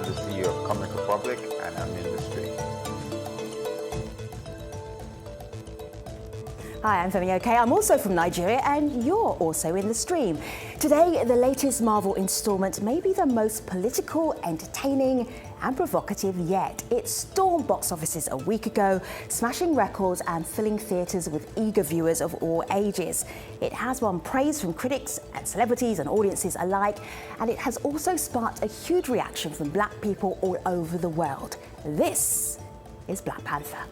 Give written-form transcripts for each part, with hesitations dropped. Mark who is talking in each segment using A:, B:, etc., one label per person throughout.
A: I'm the CEO of Comic Republic, and I'm in the stream.
B: Hi, I'm Femi Oke. I'm also from Nigeria, and you're also in the stream. Today, the latest Marvel installment may be the most political, entertaining, and provocative yet. It stormed box offices a week ago, smashing records and filling theatres with eager viewers of all ages. It has won praise from critics and celebrities and audiences alike, and it has also sparked a huge reaction from Black people all over the world. This is Black Panther.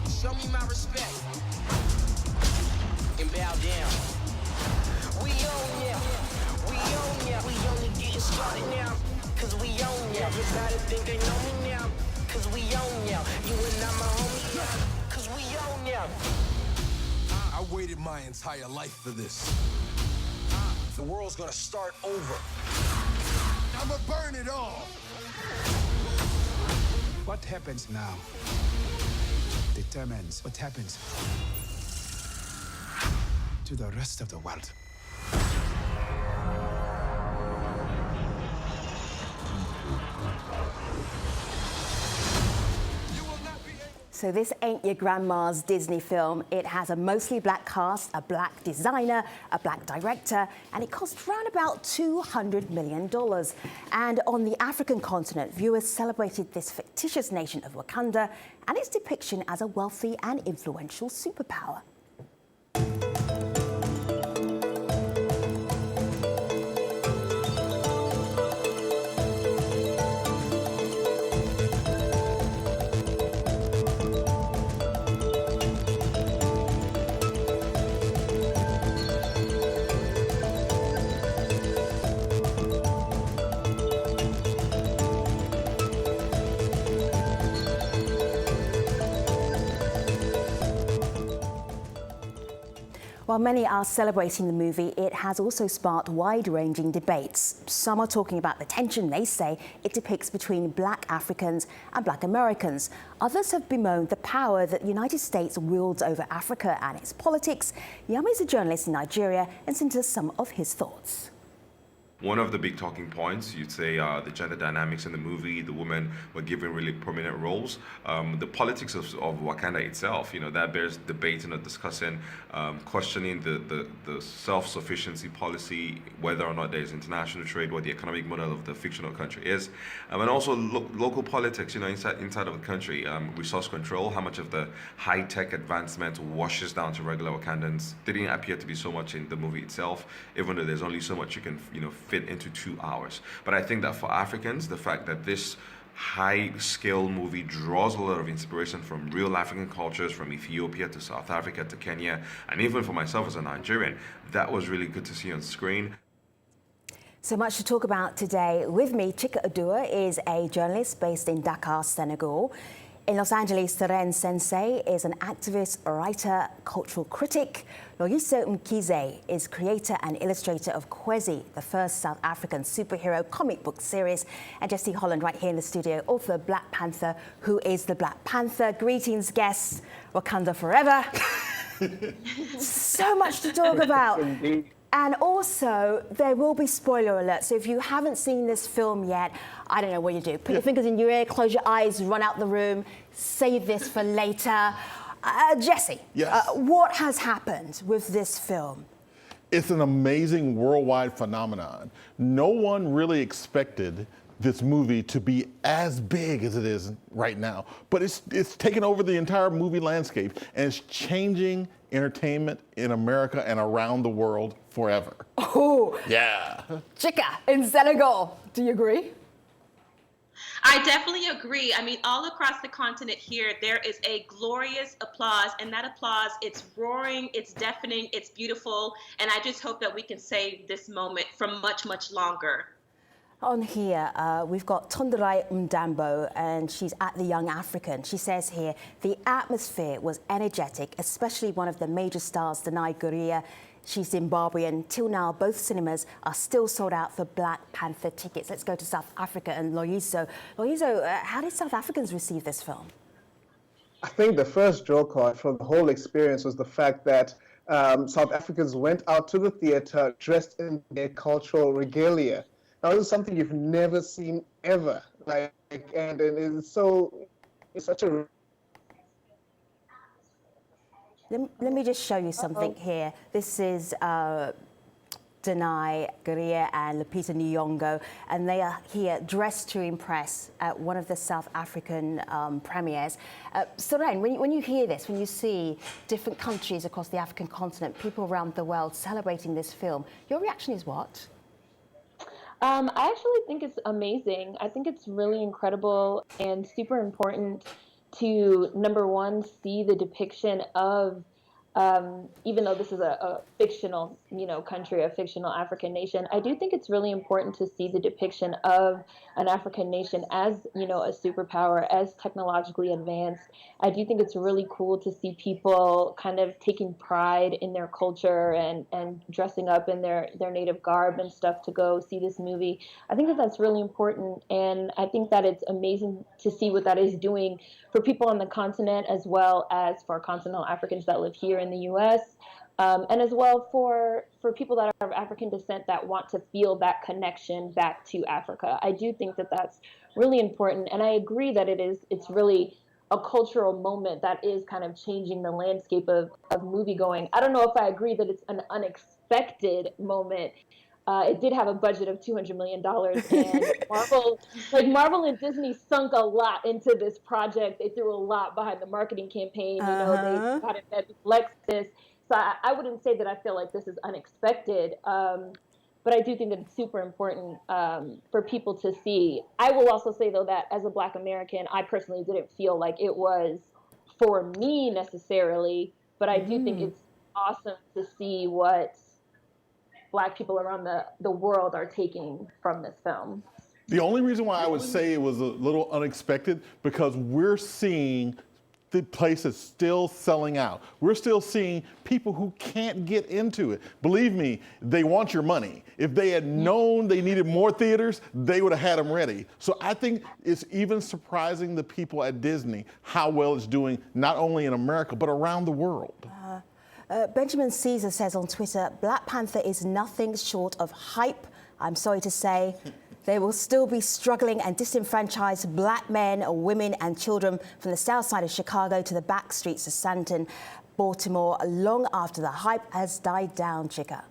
C: Show me my respect and bow down. We own ya, we own ya. We only getting started now, cause we own ya. Everybody think they know me now, cause we own ya. You and I'm a homie, yeah, cause we own ya.
D: I waited my entire life for this. The world's gonna start over. I'ma burn it all.
E: What happens now determines what happens to the rest of the world.
B: So this ain't your grandma's Disney film. It has a mostly black cast, a black designer, a black director, and it cost around about $200 million. And on the African continent, viewers celebrated this fictitious nation of Wakanda and its depiction as a wealthy and influential superpower. While many are celebrating the movie, it has also sparked wide-ranging debates. Some are talking about the tension they say it depicts between Black Africans and Black Americans. Others have bemoaned the power that the United States wields over Africa and its politics. Yami is a journalist in Nigeria and sent us some of his thoughts.
F: One of the big talking points, you'd say, the gender dynamics in the movie. The women were given really prominent roles. The politics of Wakanda itself, that bears debate and discussing, questioning the self-sufficiency policy, whether or not there's international trade, what the economic model of the fictional country is, and also local politics, inside of the country, resource control, how much of the high-tech advancement washes down to regular Wakandans. Didn't appear to be so much in the movie itself, even though there's only so much you can, fit into 2 hours. But I think that for Africans, the fact that this high-scale movie draws a lot of inspiration from real African cultures, from Ethiopia to South Africa to Kenya, and even for myself as a Nigerian, that was really good to see on screen.
B: So much to talk about today. With me, Chika Odua is a journalist based in Dakar, Senegal. In Los Angeles, Teren Sensei is an activist, writer, cultural critic. Loyiso Mkize is creator and illustrator of Kwezi, the first South African superhero comic book series. And Jesse Holland, right here in the studio, author of Black Panther. Who is the Black Panther? Greetings, guests. Wakanda forever. So much to talk about. And also, there will be spoiler alerts. So if you haven't seen this film yet, I don't know what you do. Put your fingers in your ear, close your eyes, run out the room, save this for later. Jesse,
G: yes.
B: What has happened with this film?
G: It's an amazing worldwide phenomenon. No one really expected this movie to be as big as it is right now, but it's taken over the entire movie landscape, and it's changing entertainment in America and around the world forever.
B: Oh,
G: yeah.
B: Chika in Senegal, do you agree?
H: I definitely agree. I mean, all across the continent here, there is a glorious applause, and that applause, it's roaring, it's deafening, it's beautiful, and I just hope that we can save this moment for much, much longer.
B: On here, we've got Tonderai Mdambo, and she's at the Young African. She says here, the atmosphere was energetic, especially one of the major stars, Danai Gurira. She's Zimbabwean. Till now, both cinemas are still sold out for Black Panther tickets. Let's go to South Africa and Loyiso. Loyiso, how did South Africans receive this film?
I: I think the first draw card from the whole experience was the fact that South Africans went out to the theater dressed in their cultural regalia. Now, this is something you've never seen ever. And it's such a.
B: Let me just show you something here. This is Danai Gurria and Lupita Nyong'o, and they are here dressed to impress at one of the South African premieres. Soren, when you hear this, when you see different countries across the African continent, people around the world celebrating this film, your reaction is what?
J: I actually think it's amazing. I think it's really incredible and super important to, number one, see the depiction of, even though this is a fictional, country, a fictional African nation, I do think it's really important to see the depiction of an African nation as, a superpower, as technologically advanced. I do think it's really cool to see people kind of taking pride in their culture and dressing up in their native garb and stuff to go see this movie. I think that that's really important, and I think that it's amazing to see what that is doing for people on the continent, as well as for continental Africans that live here in the U.S., and as well for people that are of African descent that want to feel that connection back to Africa. I do think that that's really important, and I agree that it's really a cultural moment that is kind of changing the landscape of movie-going. I don't know if I agree that it's an unexpected moment. It did have a budget of $200 million, and Marvel and Disney sunk a lot into this project. They threw a lot behind the marketing campaign. They got it Lexus. So I wouldn't say that I feel like this is unexpected, but I do think that it's super important for people to see. I will also say, though, that as a Black American, I personally didn't feel like it was for me necessarily, but I do think it's awesome to see what Black people around the world are taking from this film.
G: The only reason why I would say it was a little unexpected, because we're seeing the place is still selling out. We're still seeing people who can't get into it. Believe me, they want your money. If they had known they needed more theaters, they would have had them ready. So I think it's even surprising the people at Disney how well it's doing, not only in America, but around the world.
B: Benjamin Caesar says on Twitter, Black Panther is nothing short of hype. I'm sorry to say. There will still be struggling and disenfranchised Black men, women and children from the south side of Chicago to the back streets of Santon, Baltimore, long after the hype has died down, Chika.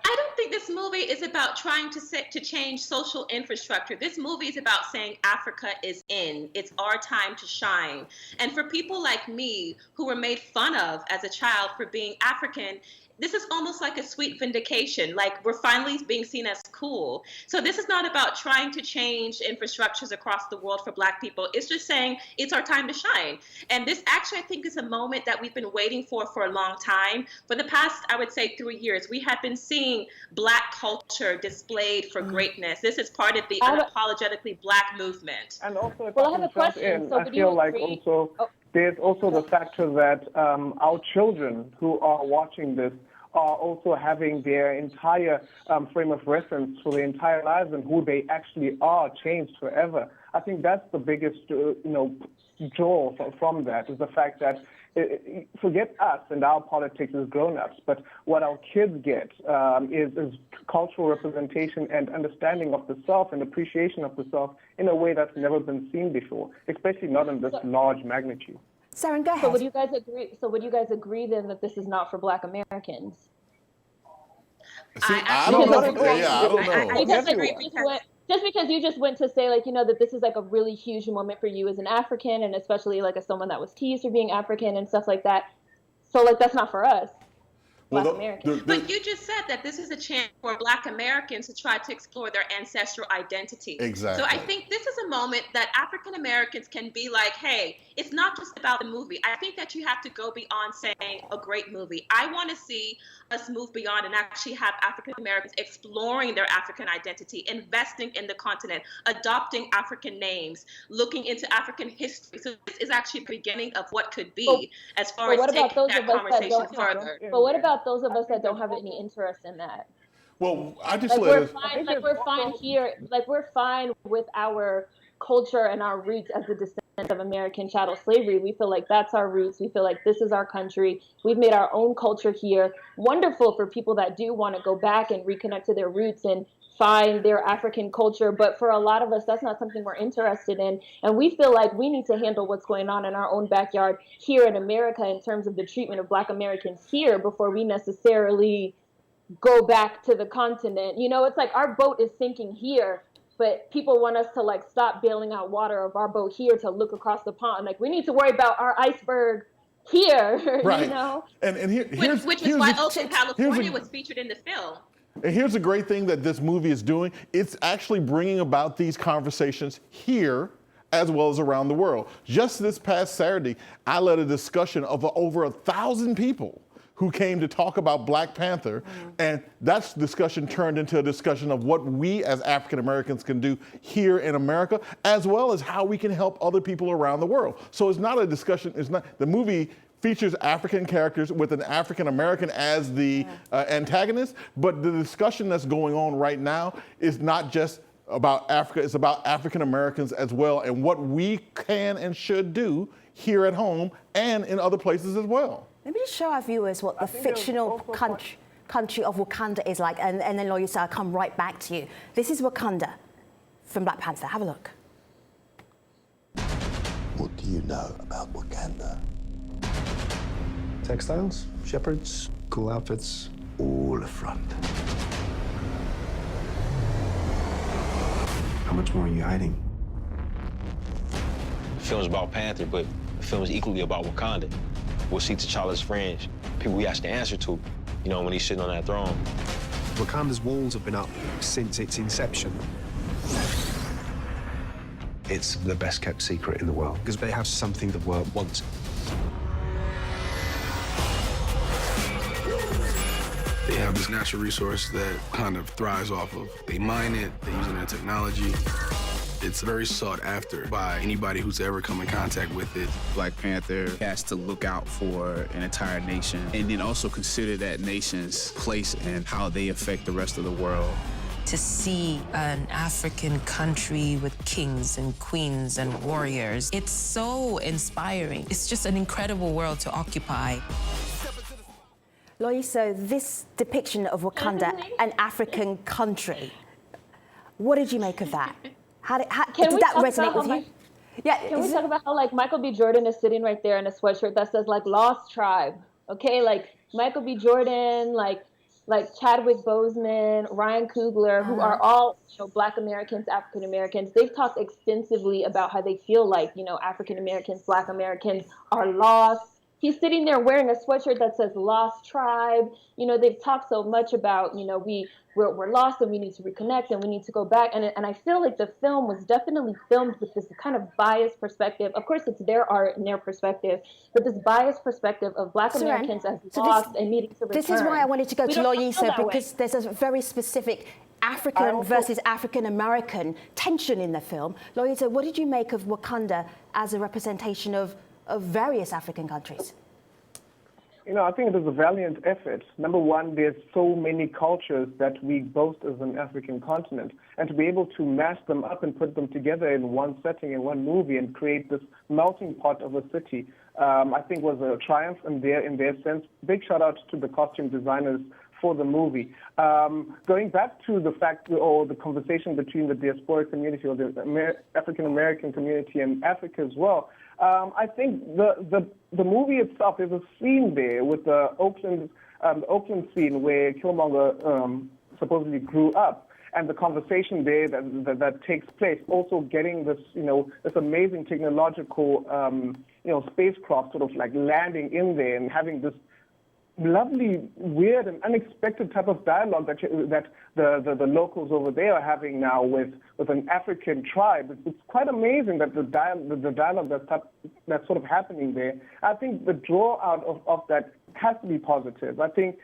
H: I don't think this movie is about trying to change social infrastructure. This movie is about saying Africa is in. It's our time to shine. And for people like me who were made fun of as a child for being African, this is almost like a sweet vindication. Like, we're finally being seen as cool. So this is not about trying to change infrastructures across the world for Black people. It's just saying it's our time to shine. And this actually, I think, is a moment that we've been waiting for a long time. For the past, I would say, 3 years, we have been seeing Black culture displayed for greatness. This is part of the unapologetically Black movement.
I: And also, if
J: Well, I
I: I
J: have
I: can
J: a question.
I: jump in,
J: So
I: I
J: would you
I: feel like
J: agree?
I: also there's also the factor that our children who are watching this are also having their entire frame of reference for their entire lives and who they actually are changed forever. I think that's the biggest, draw from that, is the fact that forget us and our politics as grown-ups, but what our kids get is cultural representation and understanding of the self and appreciation of the self in a way that's never been seen before, especially not in this large magnitude.
B: Saren, go ahead.
J: So would you guys agree? So would you guys agree then that this is not for Black Americans?
G: See, I don't know. I don't know.
H: I disagree because
J: Just because you just went to say, like, that this is like a really huge moment for you as an African, and especially like as someone that was teased for being African and stuff like that. So like that's not for us. Black Americans.
H: But you just said that this is a chance for Black Americans to try to explore their ancestral identity.
G: Exactly.
H: So I think this is a moment that African Americans can be like, hey, it's not just about the movie. I think that you have to go beyond saying a great movie. I want to see us move beyond and actually have African Americans exploring their African identity, investing in the continent, adopting African names, looking into African history. So this is actually the beginning of what could be as far as taking that conversation further.
J: But what about those of us that don't have any interest in that?
G: Well, I just
J: we're fine here. Like we're fine with our culture and our roots as a descendant of American chattel slavery. We feel like that's our roots. We feel like this is our country. We've made our own culture here. Wonderful for people that do want to go back and reconnect to their roots and find their African culture. But for a lot of us, that's not something we're interested in. And we feel like we need to handle what's going on in our own backyard here in America in terms of the treatment of Black Americans here before we necessarily go back to the continent. You know, it's like our boat is sinking here, but people want us to like stop bailing out water of our boat here to look across the pond. Like we need to worry about our iceberg here,
G: right.
J: You know?
G: And here's
H: which is why Oakland, California was featured in the film.
G: And here's a great thing that this movie is doing. It's actually bringing about these conversations here as well as around the world. Just this past Saturday, I led a discussion of over 1,000 people who came to talk about Black Panther, and that discussion turned into a discussion of what we as African Americans can do here in America, as well as how we can help other people around the world. So it's not a discussion, the movie features African characters with an African American as the antagonist, but the discussion that's going on right now is not just about Africa, it's about African Americans as well, and what we can and should do here at home and in other places as well.
B: Let me just show our viewers what the fictional country of Wakanda is like, and then Loisa, I'll come right back to you. This is Wakanda from Black Panther. Have a look.
K: What do you know about Wakanda?
E: Textiles, shepherds, cool outfits.
K: All a front.
E: How much more are you hiding?
L: The film's about Panther, but the film is equally about Wakanda. We'll see T'Challa's friends, people we have to answer to, you know, when he's sitting on that throne.
E: Wakanda's walls have been up since its inception. It's the best kept secret in the world because they have something the world wants.
D: They have this natural resource that kind of thrives off of. They mine it, they use it in technology. It's very sought after by anybody who's ever come in contact with it.
M: Black Panther has to look out for an entire nation and then also consider that nation's place and how they affect the rest of the world.
N: To see an African country with kings and queens and warriors, it's so inspiring. It's just an incredible world to occupy.
B: Loisa, this depiction of Wakanda, an African country, what did you make of that? How did that resonate with you?
J: Yeah. Can we talk about how like Michael B. Jordan is sitting right there in a sweatshirt that says like Lost Tribe? Okay, like Michael B. Jordan, like Chadwick Boseman, Ryan Coogler, who are all Black Americans, African Americans. They've talked extensively about how they feel like African Americans, Black Americans are lost. He's sitting there wearing a sweatshirt that says Lost Tribe. They've talked so much about we're lost and we need to reconnect and we need to go back. And I feel like the film was definitely filmed with this kind of biased perspective. Of course, it's their art and their perspective, but this biased perspective of Black Americans as lost and needing to return.
B: This is why I wanted to go to Loisa, because there's a very specific African versus African American tension in the film. Loisa, what did you make of Wakanda as a representation of various African countries?
I: I think it is a valiant effort. Number one, there's so many cultures that we boast as an African continent, and to be able to mash them up and put them together in one setting, in one movie, and create this melting pot of a city, I think was a triumph in their sense. Big shout out to the costume designers for the movie. Going back to the fact or the conversation between the diasporic community or the African American community and Africa as well, I think the movie itself, there's a scene there with the Oakland scene where Killmonger supposedly grew up, and the conversation there that takes place, also getting this this amazing technological spacecraft sort of like landing in there and having this lovely, weird, and unexpected type of dialogue that the locals over there are having now with an African tribe. It's quite amazing that the dialogue that's sort of happening there. I think the draw out of that has to be positive. I think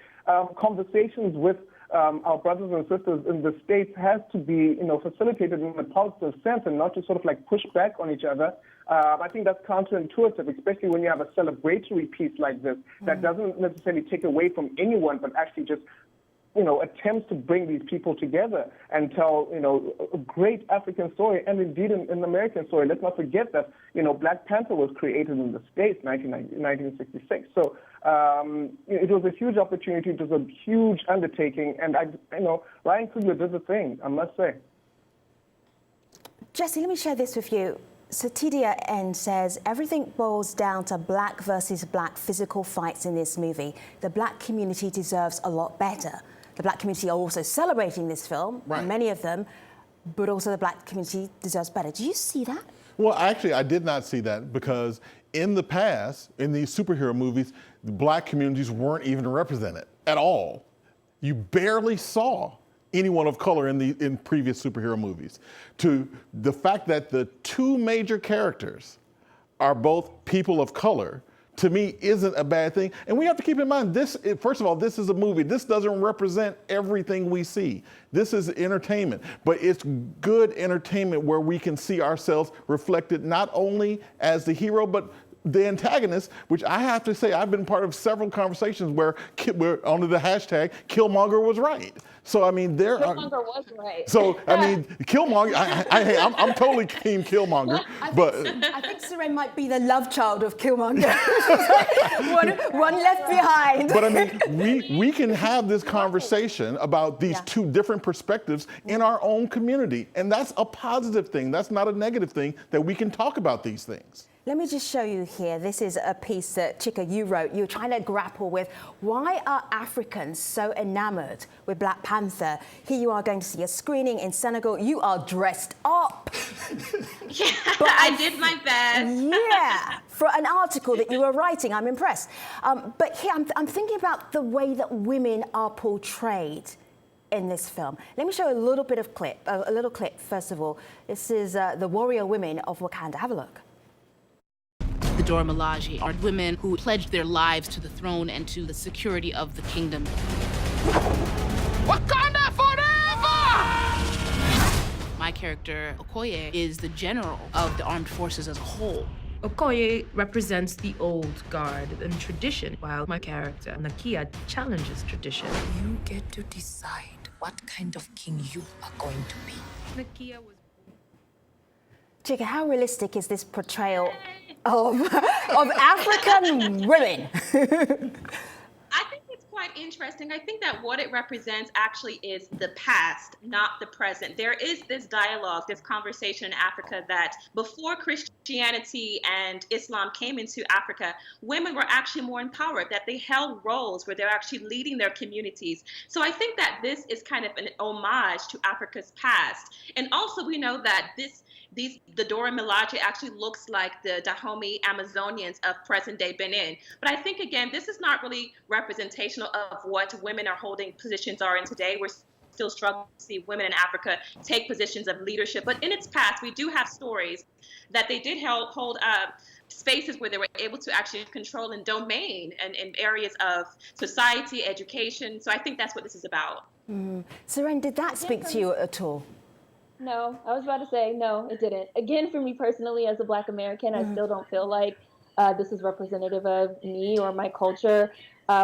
I: conversations with our brothers and sisters in the States has to be facilitated in a positive sense and not to sort of like push back on each other. I think that's counterintuitive, especially when you have a celebratory piece like this that doesn't necessarily take away from anyone, but actually just attempts to bring these people together and tell, a great African story, and indeed an American story. Let's not forget that, Black Panther was created in the States, 1966. So it was a huge opportunity. It was a huge undertaking, and Ryan Coogler did the thing, I must say.
B: Jesse, let me share this with you. Satidia N says, everything boils down to black versus black physical fights in this movie. The black community deserves a lot better. The black community are also celebrating this film, many of them, but also the black community deserves better. Do you see that?
G: Well, actually, I did not see that because in the past, in these superhero movies, the black communities weren't even represented at all. You barely saw anyone of color in previous superhero movies. To the fact that the two major characters are both people of color, to me, isn't a bad thing. And we have to keep in mind, first of all, this is a movie. This doesn't represent everything we see. This is entertainment, but it's good entertainment where we can see ourselves reflected not only as the hero, but the antagonist, which I have to say, I've been part of several conversations where under the hashtag, Killmonger was right. So, I mean,
J: Killmonger was right.
G: So, I mean, Killmonger, I'm totally team Killmonger, but...
B: I think Seren might be the love child of Killmonger. one left behind.
G: But I mean, we can have this conversation about these two different perspectives in our own community. And that's a positive thing. That's not a negative thing, that we can talk about these things.
B: Let me just show you here. This is a piece that, Chika, you wrote. You're trying to grapple with why are Africans so enamored with Black Panther? Here you are going to see a screening in Senegal. You are dressed up.
H: Yeah, but I did my best.
B: Yeah, for an article that you were writing. I'm impressed. But here, I'm thinking about the way that women are portrayed in this film. Let me show a little bit of clip, a little clip first of all. This is the warrior women of Wakanda. Have a look.
O: The Dora Milaje are women who pledged their lives to the throne and to the security of the kingdom. Wakanda forever! My character, Okoye, is the general of the armed forces as a whole.
N: Okoye represents the old guard and tradition, while my character, Nakia, challenges tradition. You get to decide what kind of king you are going to be. Nakia was...
B: Chika, how realistic is this portrayal of African women?
H: I think it's quite interesting. I think that what it represents actually is the past, not the present. There is this dialogue, this conversation in Africa that before Christianity and Islam came into Africa, women were actually more empowered, that they held roles where they're actually leading their communities. So I think that this is kind of an homage to Africa's past. And also we know that the Dora Milaje actually looks like the Dahomey Amazonians of present-day Benin. But I think, again, this is not really representational of what women are holding positions are in today. We're still struggling to see women in Africa take positions of leadership. But in its past, we do have stories that they did hold spaces where they were able to actually control and domain and in areas of society, education. So I think that's what this is about.
B: Seren, did that speak to you at all?
J: No, I was about to say, no, it didn't. Again, for me personally, as a Black American, I still don't feel like this is representative of me or my culture.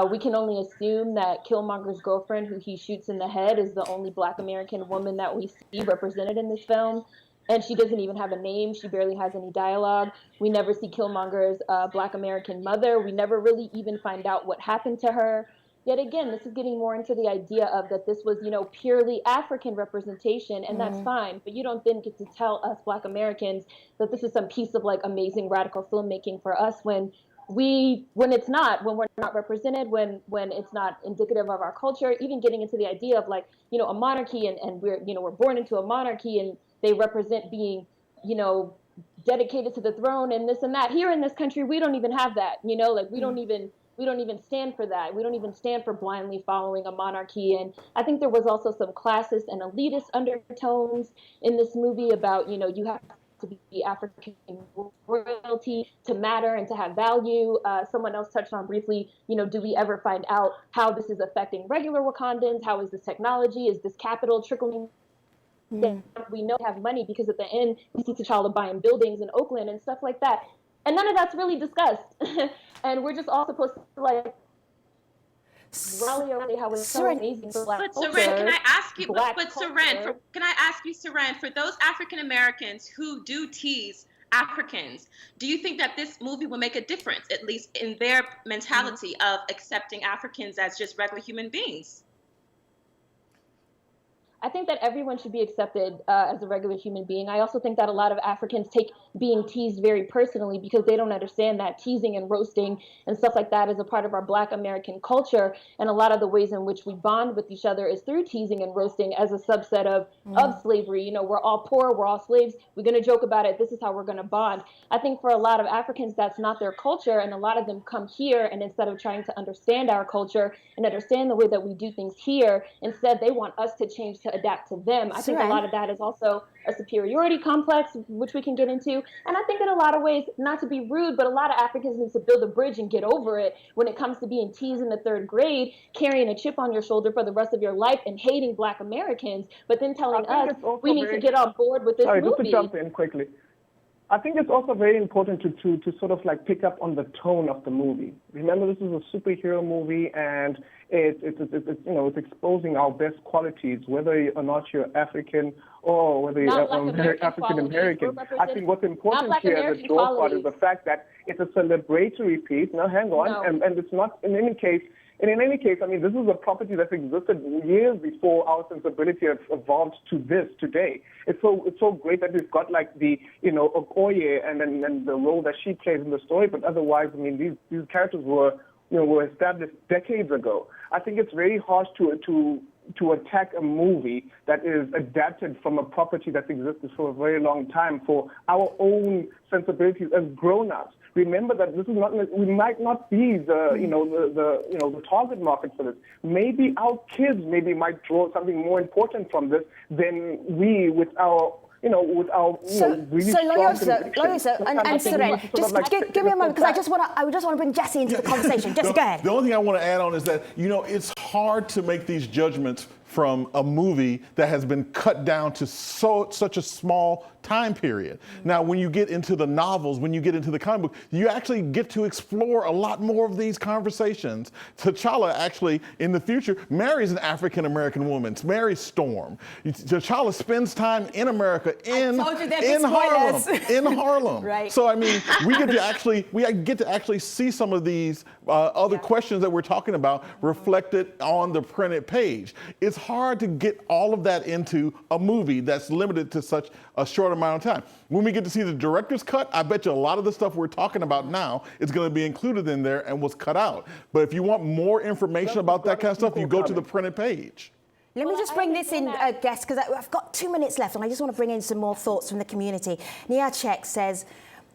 J: We can only assume that Killmonger's girlfriend, who he shoots in the head, is the only Black American woman that we see represented in this film. And she doesn't even have a name. She barely has any dialogue. We never see Killmonger's Black American mother. We never really even find out what happened to her. Yet again, this is getting more into the idea of that this was, purely African representation, and that's fine. But you don't then get to tell us Black Americans that this is some piece of amazing radical filmmaking for us when we're not represented, when it's not indicative of our culture. Even getting into the idea of a monarchy, and we're born into a monarchy, and they represent being, dedicated to the throne and this and that. Here in this country, we don't even have that. We don't even stand for that. We don't even stand for blindly following a monarchy. And I think there was also some classist and elitist undertones in this movie about, you have to be African royalty to matter and to have value. Someone else touched on briefly, do we ever find out how this is affecting regular Wakandans? How is this technology? Is this capital trickling? We know we have money because at the end, we see T'Challa buying buildings in Oakland and stuff like that. And none of that's really discussed. And we're just all supposed to really how it's so amazing for Black
H: But
J: culture.
H: Seren, can I ask you?
J: Black
H: But
J: culture.
H: Seren, can I ask you, Seren, for those African Americans who do tease Africans, do you think that this movie will make a difference, at least in their mentality of accepting Africans as just regular human beings?
J: I think that everyone should be accepted as a regular human being. I also think that a lot of Africans take being teased very personally because they don't understand that teasing and roasting and stuff like that is a part of our Black American culture. And a lot of the ways in which we bond with each other is through teasing and roasting as a subset of slavery. You know, we're all poor, we're all slaves. We're going to joke about it. This is how we're going to bond. I think for a lot of Africans, that's not their culture. And a lot of them come here, and instead of trying to understand our culture and understand the way that we do things here, instead they want us to change to adapt to them. I think a lot of that is also a superiority complex, which we can get into. And I think in a lot of ways, not to be rude, but a lot of Africans need to build a bridge and get over it when it comes to being teased in the 3rd grade, carrying a chip on your shoulder for the rest of your life and hating Black Americans, but then telling us we need to get on board with this movie.
I: Just to jump in quickly. I think it's also very important to sort of like pick up on the tone of the movie. Remember, this is a superhero movie, and it's exposing our best qualities, whether or not you're African or whether you're African American. I think what's important here, the door part, is the fact that it's a celebratory piece. Now, hang on, and it's not in any case. And in any case, I mean, this is a property that's existed years before our sensibility has evolved to this today. It's so great that we've got like the, Okoye and then the role that she plays in the story. But otherwise, I mean, these characters were established decades ago. I think it's very harsh to attack a movie that is adapted from a property that's existed for a very long time for our own sensibilities as grown-ups. Remember that this is not. We might not be the target market for this. Maybe our kids might draw something more important from this than we with our. Really strong
B: Loyosa and Seren, just give me a moment, because I just want to bring Jesse into the conversation. Jesse, go ahead.
G: The only thing I want to add on is that, it's hard to make these judgments from a movie that has been cut down to such a small time period. Now, when you get into the novels, when you get into the comic book, you actually get to explore a lot more of these conversations. T'Challa actually, in the future, marries an African-American woman, marries Storm. T'Challa spends time in America, in Harlem.
B: Right.
G: So, I mean, we get to actually see some of these other questions that we're talking about reflected on the printed page. It's hard to get all of that into a movie that's limited to such a short amount of time. When we get to see the director's cut, I bet you a lot of the stuff we're talking about now is going to be included in there and was cut out. But if you want more information about that kind of stuff, you go to the printed page.
B: Let me just bring this in, guests, because I've got 2 minutes left, and I just want to bring in some more thoughts from the community. Niachek says,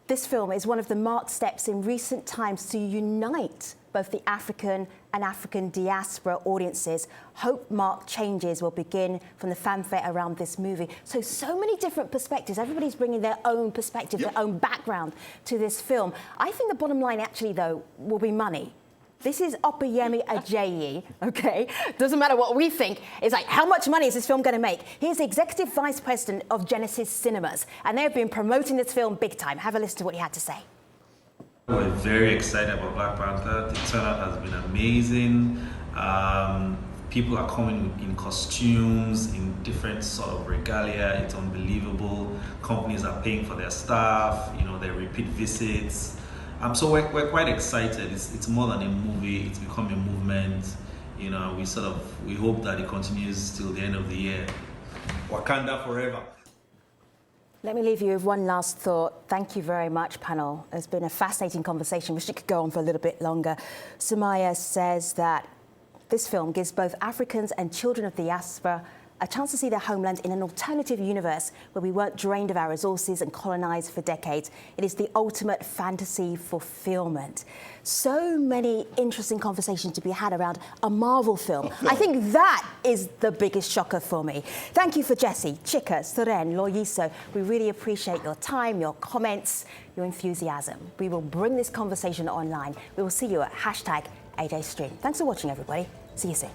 B: this film is one of the marked steps in recent times to unite both the African and African diaspora audiences. Hope marked changes will begin from the fanfare around this movie. So many different perspectives. Everybody's bringing their own perspective, their own background to this film. I think the bottom line actually, though, will be money. This is Opeyemi Ajayi, okay? Doesn't matter what we think. It's like, how much money is this film going to make? He's the executive vice president of Genesis Cinemas, and they've been promoting this film big time. Have a listen to what he had to say.
P: We're very excited about Black Panther. The turnout has been amazing. People are coming in costumes, in different sort of regalia. It's unbelievable. Companies are paying for their staff, their repeat visits. So we're quite excited. It's more than a movie. It's become a movement. We hope that it continues till the end of the year. Wakanda forever.
B: Let me leave you with one last thought. Thank you very much, panel. It's been a fascinating conversation. Wish it could go on for a little bit longer. Sumaya says that this film gives both Africans and children of the diaspora a chance to see their homeland in an alternative universe where we weren't drained of our resources and colonized for decades. It is the ultimate fantasy fulfillment. So many interesting conversations to be had around a Marvel film. I think that is the biggest shocker for me. Thank you for Jesse, Chika, Seren, Loyiso. We really appreciate your time, your comments, your enthusiasm. We will bring this conversation online. We will see you at #AJStream. Thanks for watching, everybody. See you soon.